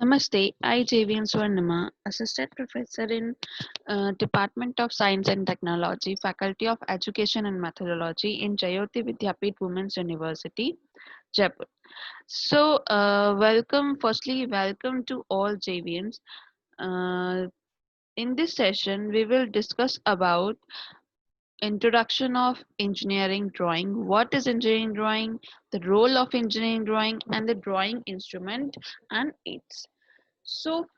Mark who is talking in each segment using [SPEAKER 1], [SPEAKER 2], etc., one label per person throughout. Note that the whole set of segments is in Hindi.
[SPEAKER 1] Namaste, I JVM Swarnima, Assistant Professor in Department of Science and Technology, Faculty of Education and Methodology in Jayoti Vidyapit Women's University, Jaipur. Welcome to all JVMs. Uh, in this session, we will discuss about introduction of engineering drawing, what is engineering drawing, the role of engineering drawing, and the drawing instrument and aids.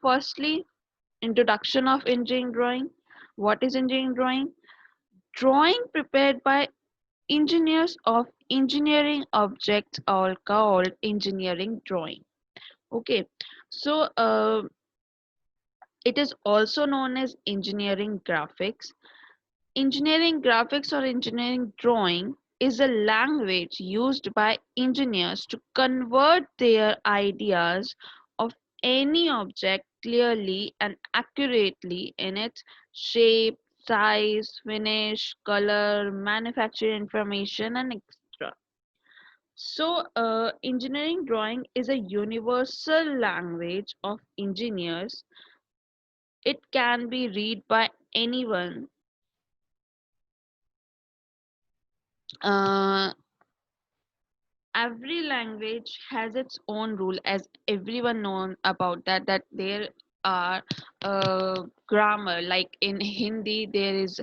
[SPEAKER 1] Firstly, introduction of engineering drawing. What is engineering drawing? Drawing prepared by engineers of engineering objects are called engineering drawing. Okay, so it is also known as engineering graphics. Engineering graphics or engineering drawing is a language used by engineers to convert their ideas of any object clearly and accurately in its shape, size, finish, color, manufacturing information, and etc. Engineering drawing is a universal language of engineers. It can be read by anyone. Uh, every language has its own rule, as everyone known about that there are grammar, like in Hindi there is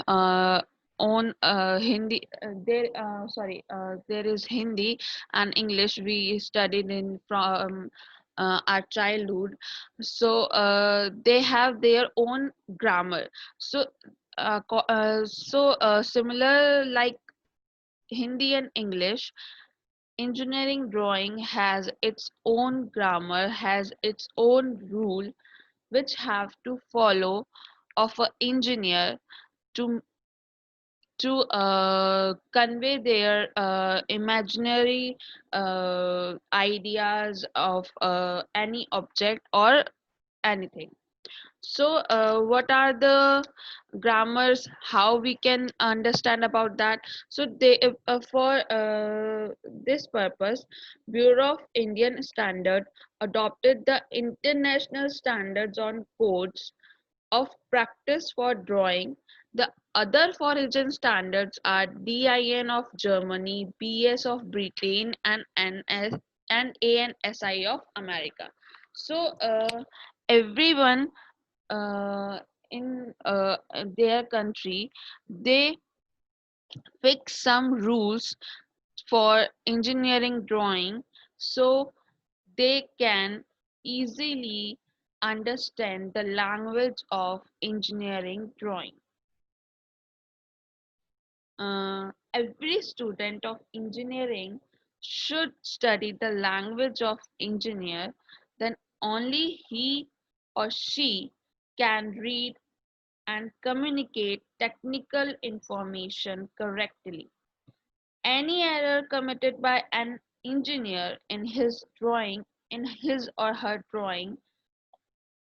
[SPEAKER 1] uh, own Hindi there sorry there is Hindi and English we studied in from our childhood. They have their own grammar. Similar like Hindi and English, engineering drawing has its own grammar, has its own rule, which have to follow of an engineer to convey their imaginary ideas of any object or anything. What are the grammars? How we can understand about that? For this purpose, Bureau of Indian Standard adopted the international standards on codes of practice for drawing. The other foreign standards are DIN of Germany, BS of Britain, and ANSI of America. Everyone in their country, they fix some rules for engineering drawing, so they can easily understand the language of engineering drawing. Every student of engineering should study the language of engineer, then only he or she can read and communicate technical information correctly. Any error committed by an engineer in his or her drawing,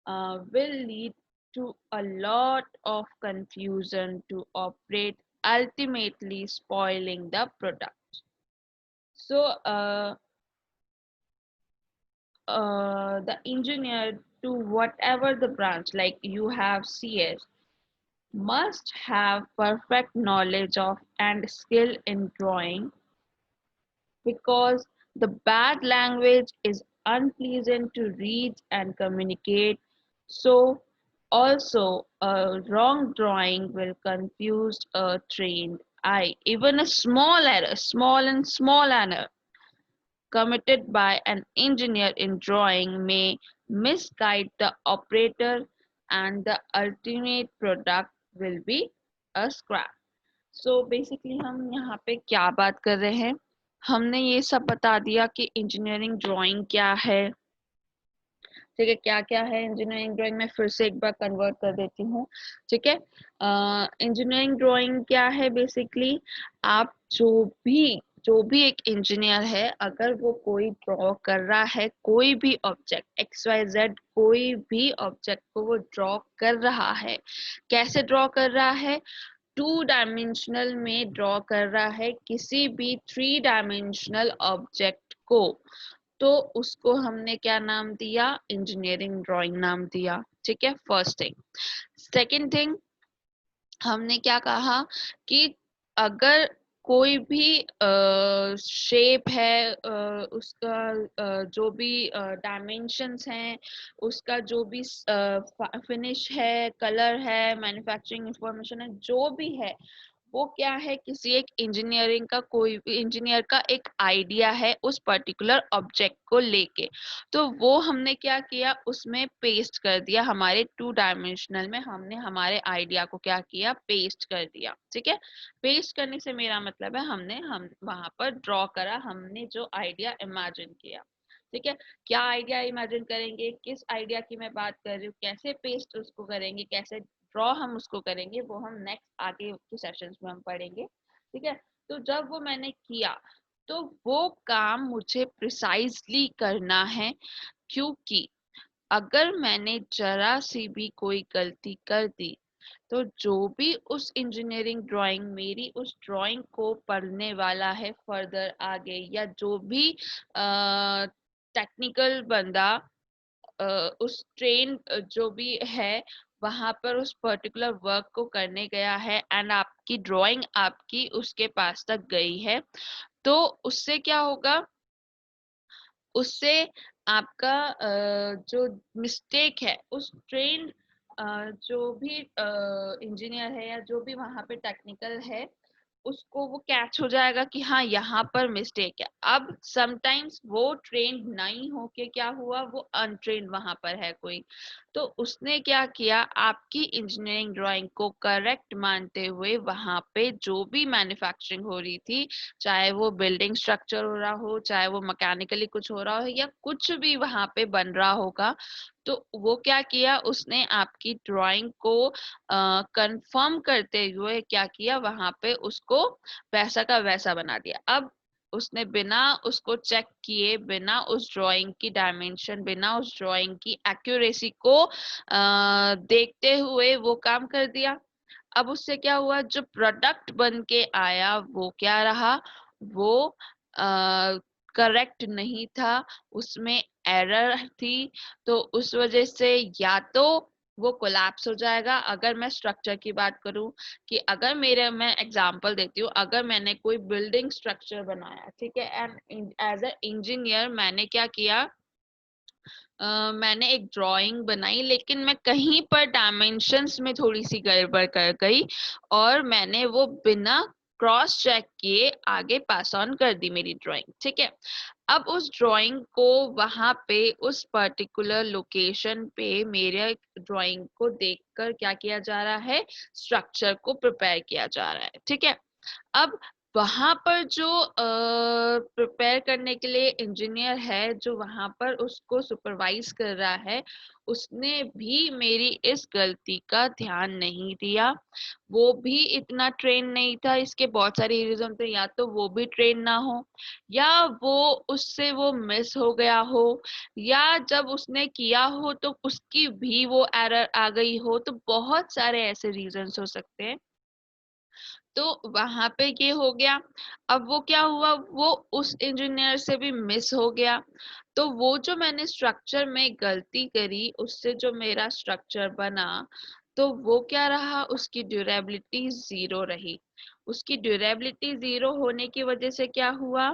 [SPEAKER 1] will lead to a lot of confusion to operate, ultimately spoiling the product. So, the engineer, to whatever the branch, like you have CS, must have perfect knowledge of and skill in drawing, because the bad language is unpleasant to read and communicate. So, also, a wrong drawing will confuse a trained eye. Even a small error, small error committed by an engineer in drawing may misguide the operator, and the ultimate product will be a scrap. Basically हम यहाँ पे क्या बात कर रहे हैं, हमने ये सब बता दिया कि इंजीनियरिंग ड्राइंग क्या है। ठीक है, क्या क्या है इंजीनियरिंग ड्राइंग में, फिर से एक बार कन्वर्ट कर देती हूँ। ठीक है, इंजीनियरिंग ड्राइंग क्या है? बेसिकली आप जो भी एक इंजीनियर है, अगर वो कोई ड्रॉ कर रहा है, कोई भी ऑब्जेक्ट XYZ, कोई भी ऑब्जेक्ट को वो ड्रॉ कर रहा है, कैसे ड्रॉ कर रहा है? 2 डायमेंशनल में ड्रॉ कर रहा है किसी भी 3 डायमेंशनल ऑब्जेक्ट को, तो उसको हमने क्या नाम दिया, इंजीनियरिंग ड्राइंग नाम दिया। ठीक है, फर्स्ट थिंग। सेकंड थिंग, हमने क्या कहा कि अगर कोई भी शेप है, उसका जो भी डायमेंशंस हैं, उसका जो भी फिनिश है, कलर है, मैन्युफैक्चरिंग इंफॉर्मेशन है, जो भी है, वो क्या है, किसी एक इंजीनियरिंग का, कोई भी इंजीनियर का एक आइडिया है उस पर्टिकुलर ऑब्जेक्ट को लेके। तो वो हमने क्या किया, उसमें पेस्ट कर दिया, हमारे टू डायमेंशनल में हमने हमारे आइडिया को क्या किया, पेस्ट कर दिया। ठीक है, पेस्ट करने से मेरा मतलब है हम वहां पर ड्रॉ करा, हमने जो आइडिया इमेजिन किया। ठीक है, क्या आइडिया इमेजिन करेंगे, किस आइडिया की मैं बात कर रही हूँ, कैसे पेस्ट उसको करेंगे, कैसे ड्रॉ हम उसको करेंगे, वो हम नेक्स्ट आगे के सेशंस में हम पढ़ेंगे। ठीक है, तो जब वो मैंने किया, तो वो काम मुझे प्रिसाइजली करना है, क्योंकि अगर मैंने जरा सी भी कोई गलती कर दी, तो जो भी उस इंजीनियरिंग ड्राइंग, मेरी उस ड्राइंग को पढ़ने वाला है फर्दर आगे, या जो भी टेक्निकल बंदा उस ट्रेन जो भी है वहां पर उस पर्टिकुलर वर्क को करने गया है, एंड आपकी ड्राइंग आपकी उसके पास तक गई है, तो उससे क्या होगा, उससे आपका जो मिस्टेक है, उस ट्रेन जो भी इंजीनियर है या जो भी वहां पे टेक्निकल है, उसको वो कैच हो जाएगा कि हाँ यहाँ पर मिस्टेक है। अब समटाइम्स वो ट्रेंड नहीं होके क्या हुआ, वो अनट्रेंड वहां पर है कोई, तो उसने क्या किया, आपकी इंजीनियरिंग ड्राइंग को करेक्ट मानते हुए वहां पे जो भी मैन्युफैक्चरिंग हो रही थी, चाहे वो बिल्डिंग स्ट्रक्चर हो रहा हो, चाहे वो मैकेनिकली कुछ हो रहा हो, या कुछ भी वहां पे बन रहा होगा, तो वो क्या किया, उसने आपकी ड्राइंग को कंफर्म करते हुए क्या किया, वहां पे उसको वैसा का वैसा बना दिया। अब उसने बिना उसको चेक किए, बिना उस ड्राइंग की डायमेंशन, बिना उस ड्राइंग की एक्यूरेसी को देखते हुए वो काम कर दिया। अब उससे क्या हुआ, जो प्रोडक्ट बन के आया वो क्या रहा, वो करेक्ट नहीं था, उसमें एरर थी। तो उस वजह से या तो वो कोलैप्स हो जाएगा। अगर मैं स्ट्रक्चर की बात करूं, कि अगर मेरे, मैं एग्जांपल देती हूँ, अगर मैंने कोई बिल्डिंग स्ट्रक्चर बनाया, ठीक है, एंड एज अ इंजीनियर मैंने क्या किया, मैंने एक ड्राइंग बनाई, लेकिन मैं कहीं पर डायमेंशंस में थोड़ी सी गड़बड़ कर गई, और मैंने वो बिना क्रॉस चेक किए आगे पास ऑन कर दी मेरी ड्राइंग। ठीक है, अब उस ड्राइंग को वहां पे उस पर्टिकुलर लोकेशन पे मेरे ड्राइंग को देखकर क्या किया जा रहा है, स्ट्रक्चर को प्रिपेयर किया जा रहा है। ठीक है, अब वहां पर जो प्रिपेयर करने के लिए इंजीनियर है, जो वहां पर उसको सुपरवाइज कर रहा है, उसने भी मेरी इस गलती का ध्यान नहीं दिया। वो भी इतना ट्रेन नहीं था, इसके बहुत सारे रीजन थे, या तो वो भी ट्रेन ना हो, या वो उससे वो मिस हो गया हो, या जब उसने किया हो तो उसकी भी वो एरर आ गई हो, तो बहुत सारे ऐसे रीजंस हो सकते हैं। तो वहां पे ये हो गया। अब वो क्या हुआ, वो उस इंजीनियर से भी मिस हो गया। तो वो जो मैंने स्ट्रक्चर में गलती करी, उससे जो मेरा स्ट्रक्चर बना, तो वो क्या रहा, उसकी ड्यूरेबिलिटी जीरो रही। उसकी ड्यूरेबिलिटी जीरो होने की वजह से क्या हुआ,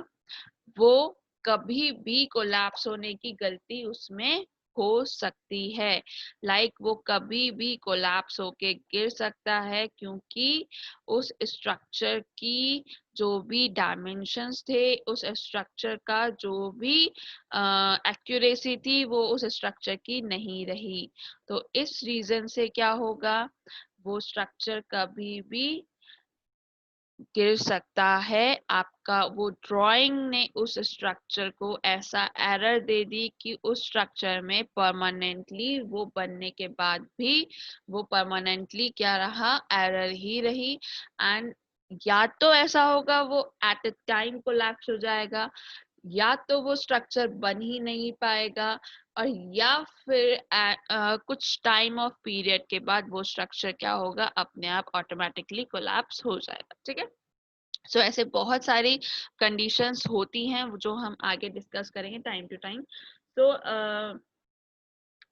[SPEAKER 1] वो कभी भी कोलैप्स होने की गलती उसमें हो सकती है। वो कभी भी कोलैप्स होके गिर सकता है, क्योंकि उस स्ट्रक्चर की जो भी डायमेंशंस थे, उस स्ट्रक्चर का जो भी एक्यूरेसी थी, वो उस स्ट्रक्चर की नहीं रही। तो इस रीजन से क्या होगा, वो स्ट्रक्चर कभी भी गिर सकता है। आपका वो ड्राइंग ने उस स्ट्रक्चर को ऐसा एरर दे दी कि उस स्ट्रक्चर में परमानेंटली वो बनने के बाद भी वो परमानेंटली क्या रहा, एरर ही रही। एंड या तो ऐसा होगा, वो एट अ टाइम कोलैप्स हो जाएगा, या तो वो स्ट्रक्चर बन ही नहीं पाएगा, और या फिर कुछ टाइम ऑफ पीरियड के बाद वो स्ट्रक्चर क्या होगा, अपने आप ऑटोमेटिकली कोलैप्स हो जाएगा। ठीक है, सो ऐसे बहुत सारी कंडीशंस होती हैं जो हम आगे डिस्कस करेंगे टाइम टू टाइम। तो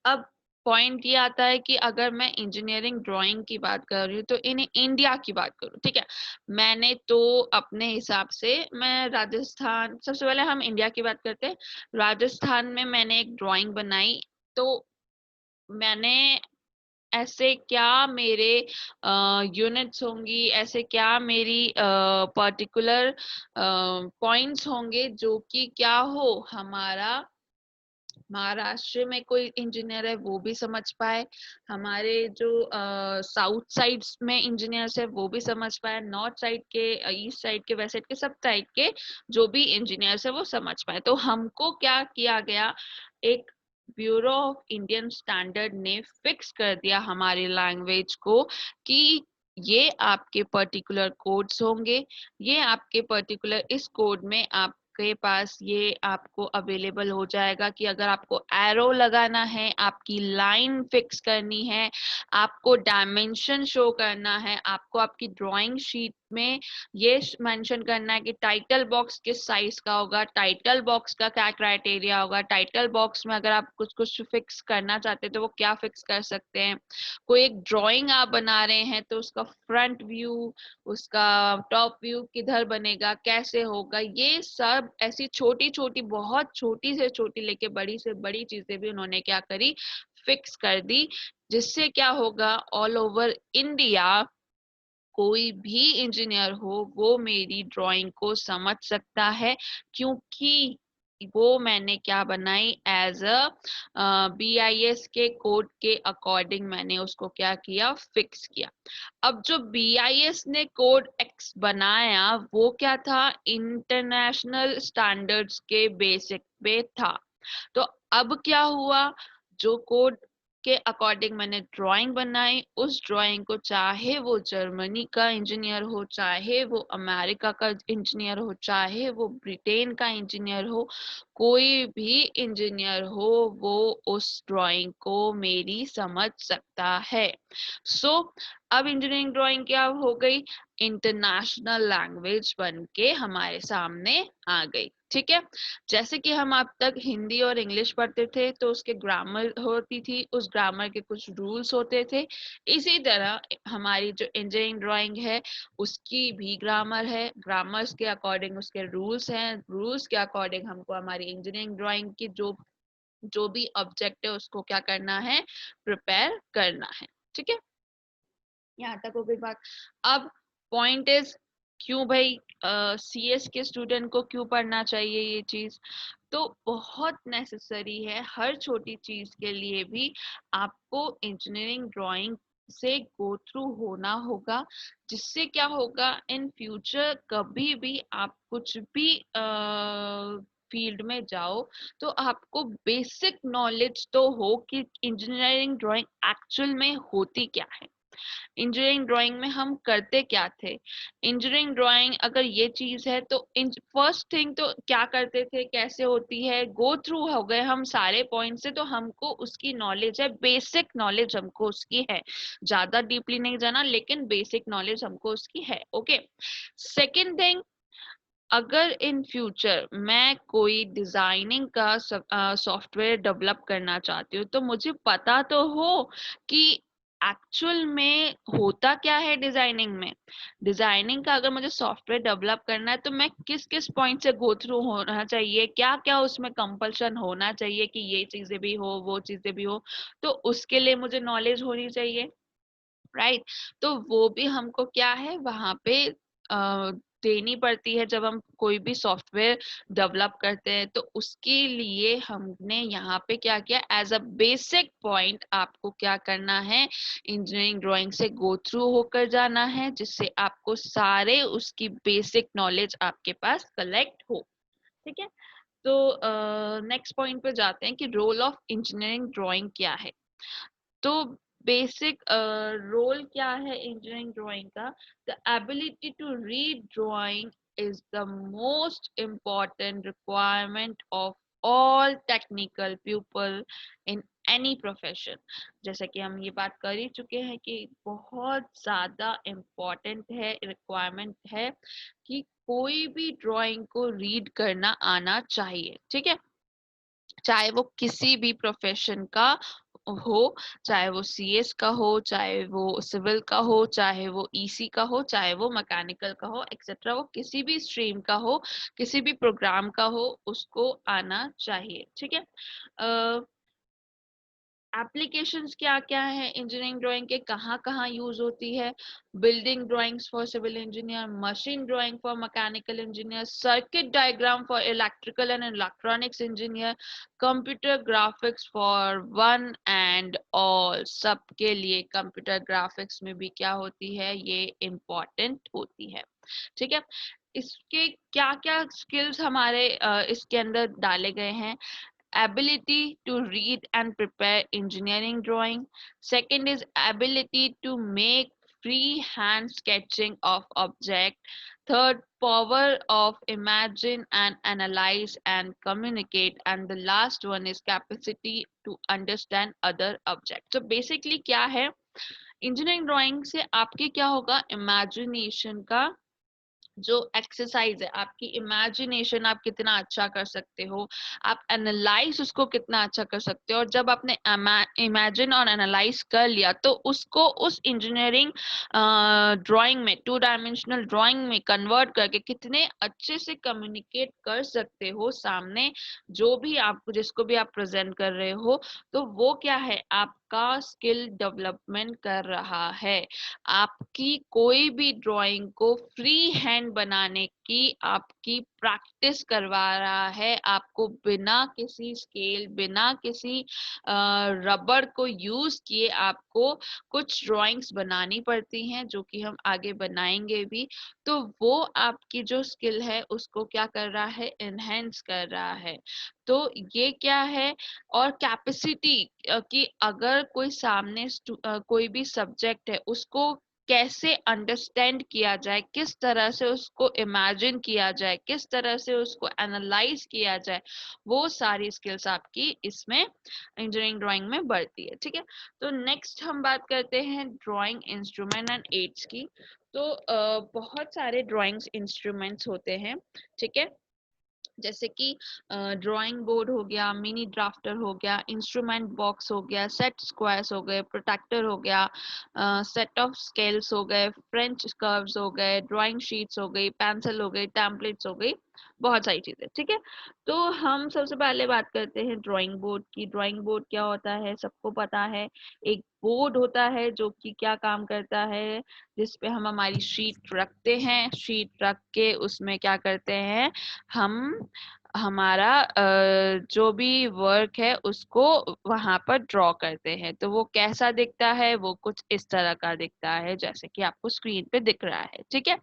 [SPEAKER 1] अब पॉइंट ये आता है कि अगर मैं इंजीनियरिंग ड्राइंग की बात कर रही हूँ तो इन इंडिया की बात करूँ, ठीक है। मैंने तो अपने हिसाब से मैं राजस्थान, सबसे पहले हम इंडिया की बात करते हैं। राजस्थान में मैंने एक ड्राइंग बनाई, तो मैंने ऐसे क्या मेरे यूनिट्स होंगी, ऐसे क्या मेरी पर्टिकुलर पॉइंट्स होंगे जो कि क्या हो, हमारा महाराष्ट्र में कोई इंजीनियर है वो भी समझ पाए, हमारे जो साउथ साइड में इंजीनियर्स है वो भी समझ पाए, नॉर्थ साइड के, ईस्ट साइड के, वेस्ट साइड के, सब साइड के जो भी इंजीनियर्स है वो समझ पाए। तो हमको क्या किया गया, एक ब्यूरो ऑफ इंडियन स्टैंडर्ड ने फिक्स कर दिया हमारी लैंग्वेज को कि ये आपके पर्टिकुलर कोड्स होंगे, ये आपके पर्टिकुलर इस कोड में आप के पास ये आपको अवेलेबल हो जाएगा कि अगर आपको एरो लगाना है, आपकी लाइन फिक्स करनी है, आपको डायमेंशन शो करना है, आपको आपकी ड्राइंग शीट में ये मेंशन करना है कि टाइटल बॉक्स किस साइज का होगा, टाइटल बॉक्स का क्या क्राइटेरिया होगा, टाइटल बॉक्स में अगर आप कुछ कुछ फिक्स करना चाहते हैं तो वो क्या फिक्स कर सकते हैं। कोई एक ड्राइंग आप बना रहे हैं तो उसका फ्रंट व्यू, उसका टॉप व्यू किधर बनेगा, कैसे होगा, ये सब ऐसी छोटी छोटी, बहुत छोटी से छोटी लेके बड़ी से बड़ी चीजें भी उन्होंने क्या करी, फिक्स कर दी। जिससे क्या होगा, ऑल ओवर इंडिया कोई भी इंजीनियर हो वो मेरी ड्राइंग को समझ सकता है, क्योंकि वो मैंने क्या बनाई, एज अ BIS के कोड के अकॉर्डिंग मैंने उसको क्या किया, फिक्स किया। अब जो BIS ने कोड X बनाया वो क्या था, इंटरनेशनल स्टैंडर्ड्स के बेसिक पे था। तो अब क्या हुआ, जो कोड के अकॉर्डिंग मैंने ड्राइंग बनाई, उस ड्राइंग को चाहे वो जर्मनी का इंजीनियर हो, चाहे वो अमेरिका का इंजीनियर हो, चाहे वो ब्रिटेन का इंजीनियर हो, कोई भी इंजीनियर हो, वो उस ड्राइंग को मेरी समझ सकता है। सो अब इंजीनियरिंग ड्राइंग क्या हो गई, इंटरनेशनल लैंग्वेज बन के हमारे सामने आ गई, ठीक है। जैसे कि हम अब तक हिंदी और इंग्लिश पढ़ते थे तो उसके ग्रामर होती थी, उस ग्रामर के कुछ रूल्स होते थे, इसी तरह हमारी जो इंजीनियरिंग ड्राइंग है उसकी भी ग्रामर है, ग्रामर्स के अकॉर्डिंग उसके रूल्स हैं, रूल्स के अकॉर्डिंग हमको हमारी इंजीनियरिंग ड्राइंग की जो जो भी ऑब्जेक्ट है उसको क्या करना है, प्रिपेयर करना है, ठीक है। यहाँ तक हो गई बात। अब पॉइंट इज, क्यों भाई CS के स्टूडेंट को क्यों पढ़ना चाहिए ये चीज, तो बहुत नेसेसरी है, हर छोटी चीज के लिए भी आपको इंजीनियरिंग ड्राइंग से गो थ्रू होना होगा। जिससे क्या होगा, इन फ्यूचर कभी भी आप कुछ भी फील्ड में जाओ तो आपको बेसिक नॉलेज तो हो कि इंजीनियरिंग ड्राइंग एक्चुअल में होती क्या है, इंजीनियरिंग ड्राइंग में हम करते क्या थे। इंजीनियरिंग ड्राइंग अगर ये चीज है तो फर्स्ट थिंग तो क्या करते थे, कैसे होती है, गो थ्रू हो गए हम सारे पॉइंट से, तो हमको उसकी नॉलेज है, बेसिक नॉलेज हमको उसकी है, ज्यादा डीपली नहीं जाना लेकिन बेसिक नॉलेज हमको उसकी है, ओके। सेकेंड थिंग, अगर इन फ्यूचर मैं कोई डिजाइनिंग का सॉफ्टवेयर डेवलप करना चाहती हूँ तो मुझे पता तो हो कि एक्चुअल में होता क्या है डिजाइनिंग में। डिजाइनिंग का अगर मुझे सॉफ्टवेयर डेवलप करना है तो मैं किस किस पॉइंट से गो थ्रू होना चाहिए, क्या क्या उसमें कंपल्शन होना चाहिए कि ये चीजें भी हो वो चीजें भी हो, तो उसके लिए मुझे नॉलेज होनी चाहिए, राइट। तो वो भी हमको क्या है वहां पे देनी पड़ती है जब हम कोई भी सॉफ्टवेयर डेवलप करते हैं, तो उसके लिए हमने यहाँ पे क्या किया, एज अ बेसिक पॉइंट आपको क्या करना है, इंजीनियरिंग ड्राइंग से गो थ्रू होकर जाना है, जिससे आपको सारे उसकी बेसिक नॉलेज आपके पास कलेक्ट हो, ठीक है। तो नेक्स्ट पॉइंट पे जाते हैं कि रोल ऑफ इंजीनियरिंग ड्राइंग क्या है। तो बेसिक रोल क्या है इंजीनियरिंग ड्राइंग का, the ability to read drawing is the most important requirement of all technical people in any profession. जैसा कि हम ये बात कर ही चुके हैं कि बहुत ज़्यादा इम्पोर्टेंट है, रिक्वायरमेंट है कि कोई भी ड्राइंग को रीड करना आना चाहिए, ठीक है, चाहे वो किसी भी प्रोफेशन का हो, चाहे वो सीएस का हो, चाहे वो सिविल का हो, चाहे वो ईसी का हो, चाहे वो मैकेनिकल का हो, एक्सेट्रा, वो किसी भी स्ट्रीम का हो, किसी भी प्रोग्राम का हो, उसको आना चाहिए, ठीक है। एप्लीकेशंस क्या क्या है इंजीनियरिंग ड्राइंग के, कहाँ कहाँ यूज होती है? Building drawings for civil engineer, machine drawing for mechanical engineer, circuit diagram for electrical and electronics engineer, computer graphics for one and all, सबके लिए कंप्यूटर ग्राफिक्स में भी क्या होती है, ये इम्पोर्टेंट होती है, ठीक है। इसके क्या क्या स्किल्स हमारे इसके अंदर डाले गए हैं? ability to read and prepare engineering drawing. Second is ability to make freehand sketching of object. Third, power of imagine and analyze and communicate. And the last one is capacity to understand other objects. So basically क्या है, इंजीनियरिंग ड्राइंग से आपके क्या होगा, इमेजिनेशन का जो एक्सरसाइज है, आपकी इमेजिनेशन आप कितना अच्छा कर सकते हो, आप एनालाइज उसको कितना अच्छा कर सकते हो, और जब आपने इमेजिन और एनालाइज कर लिया तो उसको उस इंजीनियरिंग ड्राइंग में, टू डायमेंशनल ड्राइंग में कन्वर्ट करके कितने अच्छे से कम्युनिकेट कर सकते हो सामने, जो भी आप, जिसको भी आप प्रेजेंट कर रहे हो, तो वो क्या है, आपका स्किल डेवलपमेंट कर रहा है। आपकी कोई भी ड्राइंग को फ्री हैंड बनाने की आपकी प्रैक्टिस करवा रहा है, आपको बिना किसी स्केल, बिना किसी रबर को यूज किए आपको कुछ ड्राइंग्स बनानी पड़ती हैं, जो कि हम आगे बनाएंगे भी। तो वो आपकी जो स्किल है उसको क्या कर रहा है, एनहेंस कर रहा है। तो ये क्या है, और कैपेसिटी कि अगर कोई सामने कोई भी सब्जेक्ट है उसको कैसे अंडरस्टैंड किया जाए, किस तरह से उसको इमेजिन किया जाए, किस तरह से उसको एनालाइज किया जाए, वो सारी स्किल्स आपकी इसमें इंजीनियरिंग ड्राइंग में बढ़ती है, ठीक है। तो नेक्स्ट हम बात करते हैं ड्राइंग इंस्ट्रूमेंट एंड एड्स की। तो बहुत सारे ड्राइंग्स इंस्ट्रूमेंट्स होते हैं, ठीक है, जैसे कि ड्राइंग बोर्ड हो गया, मिनी ड्राफ्टर हो गया, इंस्ट्रूमेंट बॉक्स हो गया, सेट स्क्वायर्स हो गए, प्रोटेक्टर हो गया, सेट ऑफ स्केल्स हो गए, फ्रेंच कर्व्स हो गए, ड्राइंग शीट्स हो गई, पेंसिल हो गई, टेम्पलेट्स हो गई, बहुत सारी चीजें, ठीक है। तो हम सबसे पहले बात करते हैं ड्राइंग बोर्ड की। ड्राइंग बोर्ड क्या होता है, सबको पता है, एक बोर्ड होता है जो कि क्या काम करता है, जिसपे हम हमारी शीट रखते हैं, शीट रख के उसमें क्या करते हैं, हम हमारा जो भी वर्क है उसको वहां पर ड्रॉ करते हैं। तो वो कैसा दिखता है, वो कुछ इस तरह का दिखता है जैसे कि आपको स्क्रीन पे दिख रहा है, ठीक है।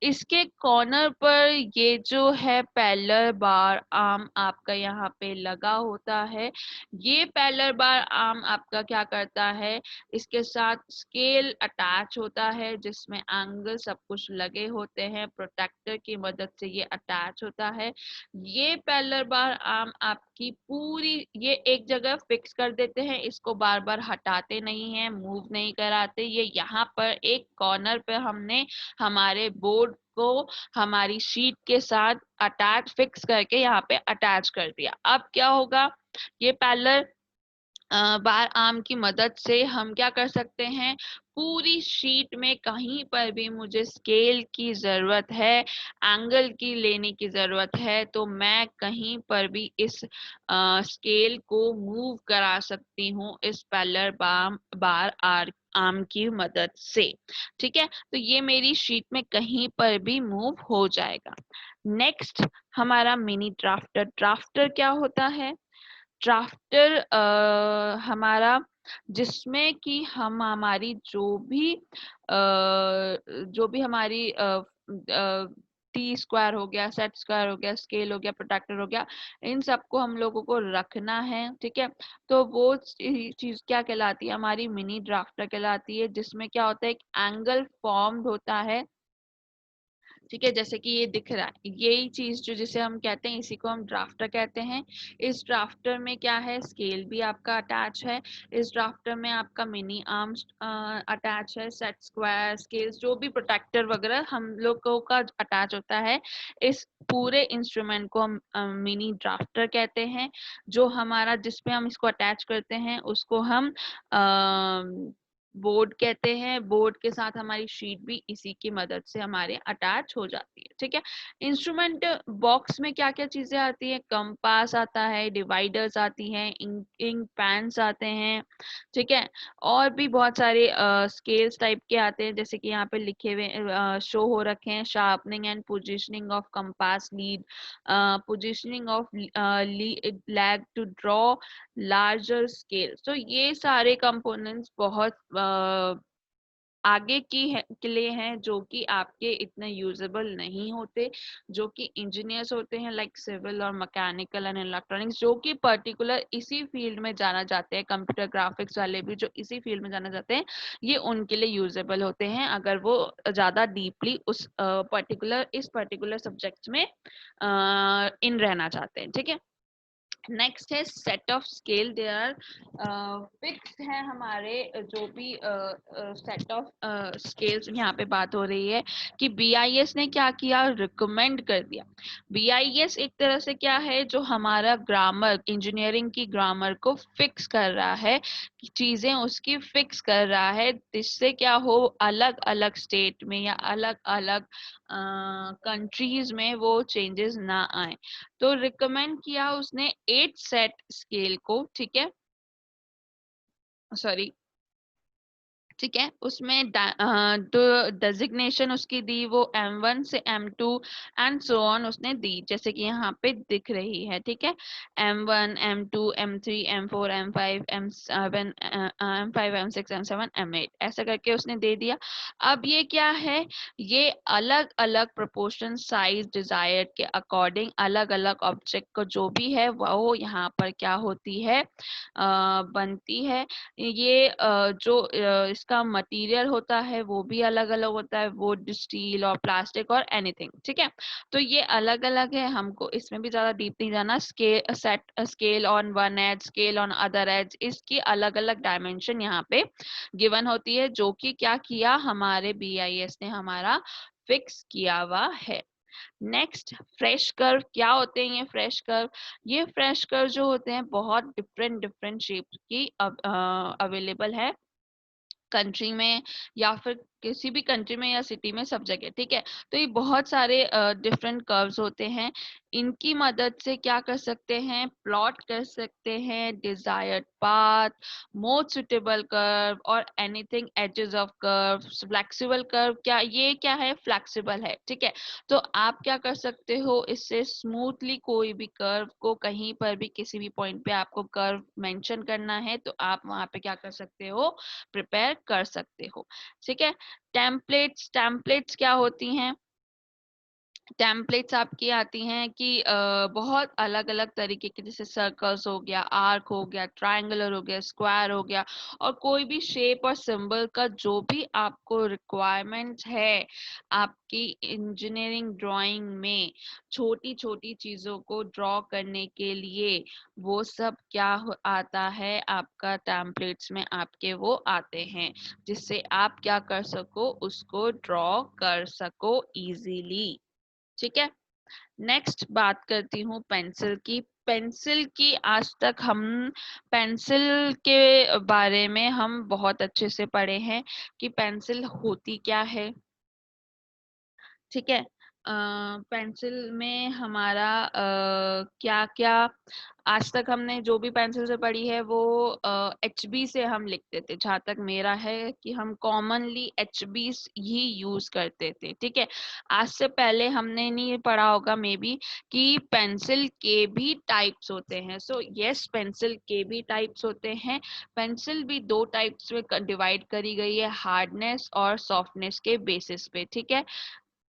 [SPEAKER 1] इसके कॉर्नर पर ये जो है पैरेलल बार आर्म आपका यहाँ पे लगा होता है। ये पैरेलल बार आर्म आपका क्या करता है, इसके साथ स्केल अटैच होता है जिसमें एंगल सब कुछ लगे होते हैं, प्रोटेक्टर की मदद से ये अटैच होता है। ये पैरेलल बार आर्म आपकी पूरी, ये एक जगह फिक्स कर देते हैं, इसको बार बार हटाते नहीं है, मूव नहीं कराते। ये यहाँ पर एक कॉर्नर पे हमने हमारे बोर्ड को हमारी शीट के साथ अटैच, फिक्स करके यहाँ पे अटैच कर दिया। अब क्या होगा, ये पैरेलल बार आर्म की मदद से हम क्या कर सकते हैं, पूरी शीट में कहीं पर भी मुझे स्केल की जरूरत है, एंगल की लेने की जरूरत है, तो मैं कहीं पर भी इस स्केल को मूव करा सकती हूँ इस पैरेलल बार आर्म की मदद से, ठीक है। तो ये मेरी शीट में कहीं पर भी मूव हो जाएगा। नेक्स्ट हमारा मिनी ड्राफ्टर। ड्राफ्टर क्या होता है, ड्राफ्टर हमारा, जिसमें कि हम हमारी जो भी हमारी टी स्क्वायर हो गया, सेट स्क्वायर हो गया, स्केल हो गया, प्रोटेक्टर हो गया, इन सबको हम लोगों को रखना है, ठीक है। तो वो चीज क्या कहलाती है, हमारी मिनी ड्राफ्टर कहलाती है, जिसमें क्या होता है, एक एंगल फॉर्म्ड होता है ठीक है, जैसे कि ये दिख रहा है, यही चीज जो जिसे हम कहते हैं, इसी को हम ड्राफ्टर कहते हैं। इस ड्राफ्टर में क्या है, स्केल भी आपका अटैच है। इस ड्राफ्टर में आपका मिनी आर्म्स अटैच है, सेट स्क्वायर स्केल्स, जो भी प्रोटेक्टर वगैरह हम लोगों का अटैच होता है। इस पूरे इंस्ट्रूमेंट को हम मिनी ड्राफ्टर कहते हैं। जो हमारा जिसपे हम इसको अटैच करते हैं उसको हम बोर्ड कहते हैं। बोर्ड के साथ हमारी शीट भी इसी की मदद से हमारे अटैच हो जाती है। ठीक है, इंस्ट्रूमेंट बॉक्स में क्या क्या चीजें आती है, कंपास आता है, डिवाइडर्स आती हैं, इंक पेन्स आते हैं। ठीक है, और भी बहुत सारे स्केल्स टाइप के आते हैं, जैसे कि यहाँ पे लिखे हुए शो हो रखे हैं, sharpening and positioning of compass lead, positioning of leg to draw larger scale. तो ये सारे कंपोनेंट्स बहुत आगे के लिए हैं, जो कि आपके इतने यूजेबल नहीं होते, जो कि इंजीनियर्स होते हैं लाइक सिविल और मैकेनिकल एंड इलेक्ट्रॉनिक्स, जो कि पर्टिकुलर इसी फील्ड में जाना चाहते हैं, कंप्यूटर ग्राफिक्स वाले भी जो इसी फील्ड में जाना चाहते हैं, ये उनके लिए यूजेबल होते हैं, अगर वो ज्यादा डीपली उस पर्टिकुलर सब्जेक्ट में इन रहना चाहते हैं। ठीक है, नेक्स्ट है set of scale. They are fix है हमारे जो भी सेट ऑफ स्केल्स यहाँ पे बात हो रही है, कि बीआईएस ने क्या किया, रिकमेंड कर दिया। बीआईएस एक तरह से क्या है, जो हमारा ग्रामर, इंजीनियरिंग की ग्रामर को फिक्स कर रहा है, चीजें उसकी फिक्स कर रहा है, जिससे क्या हो, अलग अलग स्टेट में या अलग अलग कंट्रीज में वो चेंजेस ना आए। तो रिकमेंड किया उसने 8 सेट स्केल को। ठीक है, सॉरी, ठीक है, उसमें जो डेजिग्नेशन उसकी दी वो M1 से M2 एंड सो ऑन उसने दी, जैसे कि यहाँ पे दिख रही है। ठीक है, M1, M2, M3, M4, M5, M7, M5, M6, M7, M8 ऐसा करके उसने दे दिया। अब ये क्या है, ये अलग अलग प्रोपोर्शन साइज डिजायर के अकॉर्डिंग अलग अलग ऑब्जेक्ट को जो भी है वो यहाँ पर क्या होती है, बनती है। ये जो इसका मटेरियल होता है वो भी अलग अलग होता है, वुड, स्टील और प्लास्टिक और एनीथिंग। ठीक है, तो ये अलग अलग है, हमको इसमें भी ज्यादा डीप नहीं जाना। Scale on one edge, scale on other edge, इसकी अलग अलग डायमेंशन यहाँ पे गिवन होती है, जो कि क्या किया हमारे बीआईएस ने हमारा फिक्स किया हुआ है। Next, fresh curve. क्या होते हैं ये फ्रेश कर्व, ये फ्रेश कर्व जो होते हैं बहुत डिफरेंट डिफरेंट शेप की अवेलेबल है कंट्री में, या फिर किसी भी कंट्री में या सिटी में, सब जगह। ठीक है, तो ये बहुत सारे डिफरेंट कर्व्स होते हैं, इनकी मदद से क्या कर सकते हैं, प्लॉट कर सकते हैं desired path, most suitable curve और anything edges of curve, flexible curve. क्या ये क्या है, फ्लेक्सिबल है। ठीक है, तो आप क्या कर सकते हो, इससे स्मूथली कोई भी कर्व को कहीं पर भी किसी भी पॉइंट पे आपको कर्व मेंशन करना है, तो आप वहां पे क्या कर सकते हो, प्रिपेयर कर सकते हो। ठीक है, टेम्पलेट्स। टेम्पलेट्स क्या होती हैं, टेम्पलेट्स आपकी आती हैं कि बहुत अलग अलग तरीके के, जैसे सर्कल्स हो गया, आर्क हो गया, ट्रायंगुलर हो गया, स्क्वायर हो गया, और कोई भी शेप और सिंबल का जो भी आपको रिक्वायरमेंट है आपकी इंजीनियरिंग ड्राइंग में, छोटी छोटी चीजों को ड्रॉ करने के लिए, वो सब क्या आता है आपका, टेम्पलेट्स में आपके वो आते हैं, जिससे आप क्या कर सको, उसको ड्रॉ कर सको इजीली। ठीक है, नेक्स्ट बात करती हूँ पेंसिल की। पेंसिल की आज तक हम पेंसिल के बारे में हम बहुत अच्छे से पढ़े हैं कि पेंसिल होती क्या है। ठीक है, पेंसिल में हमारा क्या क्या, आज तक हमने जो भी पेंसिल से पढ़ी है वो HB से हम लिखते थे, जहाँ तक मेरा है कि हम कॉमनली HB ही यूज करते थे। ठीक है, आज से पहले हमने नहीं पढ़ा होगा मे बी कि पेंसिल के भी टाइप्स होते हैं। सो यस, पेंसिल के भी टाइप्स होते हैं। पेंसिल भी दो टाइप्स में डिवाइड करी गई है, हार्डनेस और सॉफ्टनेस के बेसिस पे। ठीक है,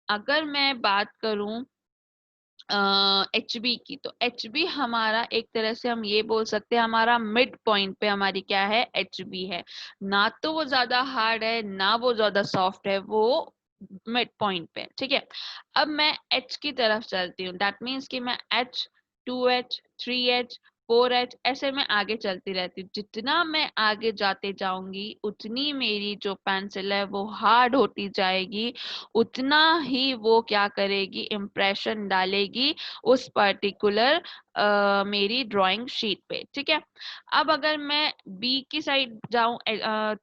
[SPEAKER 1] अगर मैं बात करूं HB की, तो HB हमारा एक तरह से हम ये बोल सकते हैं, हमारा मिड पॉइंट पे हमारी क्या है, HB है। ना तो वो ज्यादा हार्ड है, ना वो ज्यादा सॉफ्ट है, वो मिड पॉइंट पे, ठीक है। अब मैं एच की तरफ चलती हूँ, दैट मीन्स कि मैं एच, 2H, 3H, 4H ऐसे मैं आगे चलती रहती हूँ। जितना मैं आगे जाते जाऊंगी उतनी मेरी जो पेंसिल है वो हार्ड होती जाएगी, उतना ही वो क्या करेगी, इम्प्रेशन डालेगी उस पर्टिकुलर मेरी ड्राइंग शीट पे, ठीक है। अब अगर मैं बी की साइड जाऊं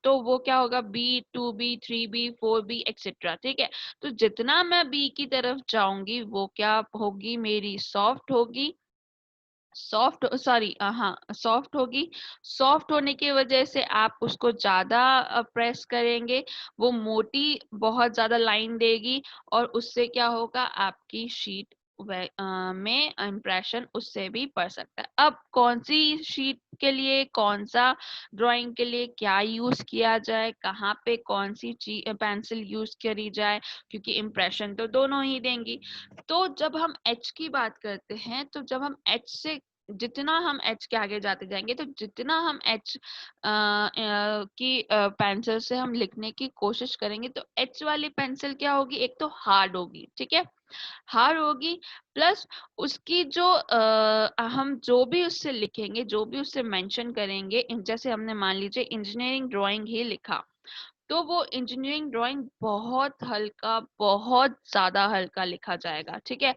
[SPEAKER 1] तो वो क्या होगा, B2B, 3B, 4B एक्सेट्रा, ठीक है। तो जितना मैं बी की तरफ जाऊंगी वो क्या होगी, मेरी सॉफ्ट होगी, सॉफ्ट सॉरी हाँ सॉफ्ट होगी। सॉफ्ट होने की वजह से आप उसको ज्यादा प्रेस करेंगे, वो मोटी बहुत ज्यादा लाइन देगी, और उससे क्या होगा, आपकी शीट में इम्प्रेशन उससे भी पड़ सकता है। अब कौन सी शीट के लिए, कौन सा ड्राइंग के लिए क्या यूज किया जाए, कहाँ पे कौन सी पेंसिल यूज करी जाए, क्योंकि इम्प्रेशन तो दोनों ही देंगी। तो जब हम एच की बात करते हैं, तो जब हम एच से जितना हम एच के आगे जाते जाएंगे, तो जितना हम एच की पेंसिल से हम लिखने की कोशिश करेंगे, तो एच वाली पेंसिल क्या होगी, एक तो हार्ड होगी, ठीक है, हार्ड होगी। प्लस उसकी जो हम जो भी उससे लिखेंगे, जो भी उससे मेंशन करेंगे, जैसे हमने मान लीजिए इंजीनियरिंग ड्राइंग ही लिखा, तो वो इंजीनियरिंग ड्राइंग बहुत हल्का, बहुत ज्यादा हल्का लिखा जाएगा, ठीक है।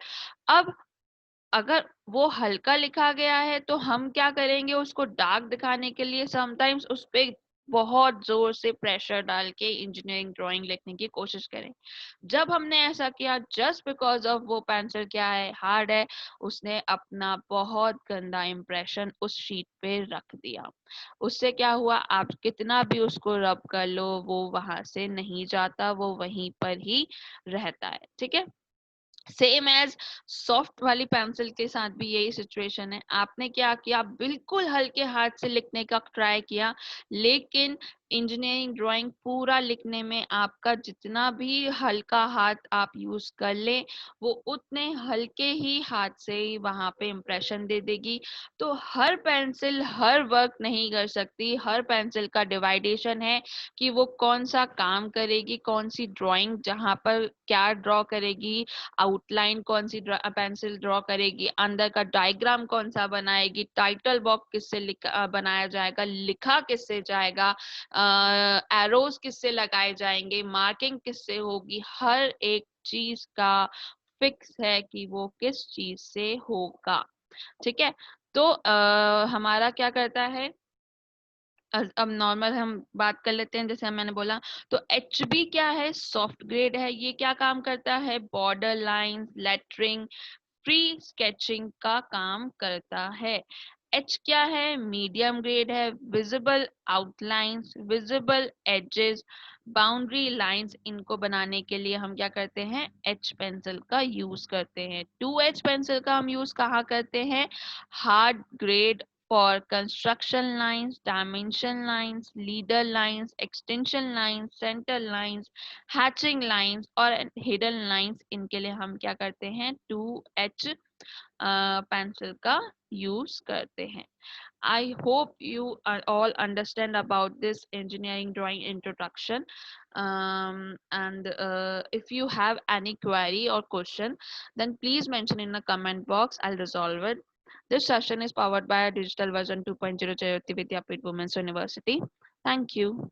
[SPEAKER 1] अब अगर वो हल्का लिखा गया है तो हम क्या करेंगे, उसको डार्क दिखाने के लिए समटाइम्स उस पे बहुत जोर से प्रेशर डाल के इंजीनियरिंग ड्राइंग लिखने की कोशिश करें। जब हमने ऐसा किया, जस्ट बिकॉज ऑफ वो पेंसिल क्या है, हार्ड है, उसने अपना बहुत गंदा इंप्रेशन उस शीट पे रख दिया। उससे क्या हुआ, आप कितना भी उसको रब कर लो, वो वहां से नहीं जाता, वो वहीं पर ही रहता है, ठीक है। सेम एज सॉफ्ट वाली पेंसिल के साथ भी यही सिचुएशन है। आपने क्या किया, बिल्कुल हल्के हाथ से लिखने का ट्राई किया, लेकिन इंजीनियरिंग ड्राइंग पूरा लिखने में आपका जितना भी हल्का हाथ आप यूज कर ले, वो उतने हल्के ही हाथ से ही वहां पे इम्प्रेशन दे देगी। तो हर पेंसिल हर वर्क नहीं कर सकती, हर पेंसिल का डिवाइडेशन है कि वो कौन सा काम करेगी, कौन सी ड्राइंग जहां पर क्या ड्रॉ करेगी, आउटलाइन कौन सी पेंसिल ड्रॉ करेगी, अंदर का डायग्राम कौन सा बनाएगी, टाइटल बॉक्स किससे बनाया जाएगा, लिखा किससे जाएगा, एरोज किससे लगाए जाएंगे, मार्किंग किससे होगी, हर एक चीज का फिक्स है कि वो किस चीज से होगा, ठीक है। तो हमारा क्या करता है, अब नॉर्मल हम बात कर लेते हैं, जैसे मैंने बोला, तो एच बी क्या है, सॉफ्ट ग्रेड है। ये क्या काम करता है, border line, lettering, free sketching का काम करता है। एच क्या है, मीडियम ग्रेड है, visible outlines, visible edges, boundary lines, इनको बनाने के लिए हम क्या करते हैं, एच पेंसिल का यूज करते हैं। 2H पेंसिल का हम यूज कहाँ करते हैं, hard grade for construction lines, dimension lines, leader lines, extension lines, centre lines, hatching lines और हिडन लाइंस, इनके लिए हम क्या करते हैं, 2H पेंसिल का यूज करते हैं। I hope you all understand about this engineering drawing introduction. And if you have any query or question, then please mention in the comment box. I'll resolve it. This session is powered by a digital version 2.0 Jayoti Vidyapeeth Women's University. Thank you.